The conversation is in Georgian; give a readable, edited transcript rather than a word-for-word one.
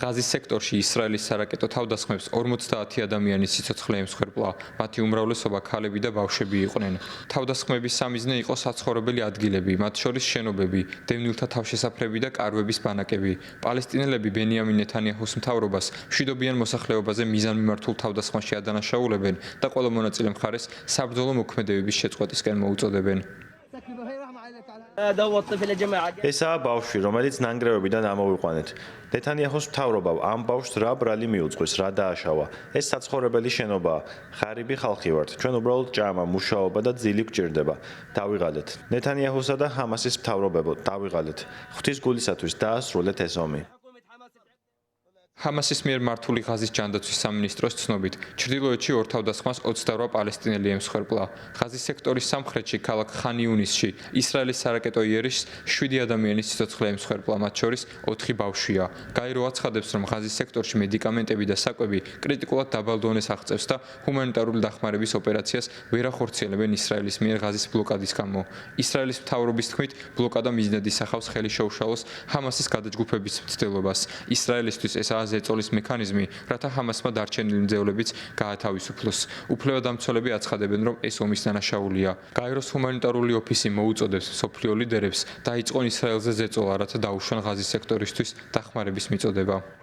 ღაზის სექტორში ისრაელის სარაკეტო თავდასხმებს 50 ადამიანის სიცოცხლე ემსხვერპლა. მათი უმრავლესობა ქალები და ბავშვები იყვნენ. თავდასხმების სამიზნე იყო საცხოვრებელი ადგილები, მათ შორის შენობები, დევნილთა თავშესაფრები და კარვების ბანაკები. პალესტინელები ბენიამინ ნეთანიაჰუს მთავრობას მშვიდობიან მოსახლეობაზე მიზანმიმართულ თავდასხმაში ადანაშაულებენ და ყველა მონაწილე მხარეს საბრძოლო მოქმედებების შეწყვეტისკენ მოუწოდებენ. ესაა ბავშვი, რომელიც ნანგრევებიდან ამოვიყვანეთ. ნეთანიაჰუს მთავრობამ ამ ბავშვს რა ბრალი მიუძღვის, რა დააშავა. ეს საცხოვრებელი შენობაა. ღარიბი ხალხი ვართ. ჩვენ უბრალოდ ჭამა, მუშაობა და ძილი გვჭირდება. დავიღალეთ. ნეთანიაჰუსა და ჰამასის მთავრობებო, დავიღალეთ. ღვთის გულისათვის დაასრულეთ ეს ომი. ჰამასის მიერ მართული ღაზის ჯანდაცვის სამინისტროს ცნობით, ჩრდილოეთში ორ თავდასხმას 28 პალესტინელი ემსხვერპლა. ღაზის სექტორის სამხრეთში, ქალაქ ხან-იუნისში, ისრაელის სარაკეტო იერიში 7 ადამიანის სიცოცხლე ემსხვერპლა, მათ შორის 4 ბავშვია. გაირო აცხადებს, რომ ღაზის სექტორში მედიკამენტები და საკვები კრიტიკულად დაბალ დონეს აღწევს და ჰუმანიტარული დახმარების ოპერაციას ვერ ახორციელებენ ისრაელის მიერ ღაზის ბლოკადის გამო. ისრაელის მთავრობის თქმით, ბლოკადა მიზნად ისახავს ხელი შეუშალოს ჰამასის გადაჯგუფების მცდელობას. ისრაელისთვის ესაა ზეწოლის მექანიზმი, რათა ჰამასმა დარჩენილი მძევლებიც გაათავისუფლოს. უფლებადამცველები აცხადებენ, რომ ეს ომის დანაშაულია. გაეროს ჰუმანიტარული ოფისი მოუწოდებს მსოფლიო ლიდერებს დაიწყონ ისრაელზე ზეწოლა, რათა დაუშვან ღაზის სექტორისთვის დახმარების მიწოდება.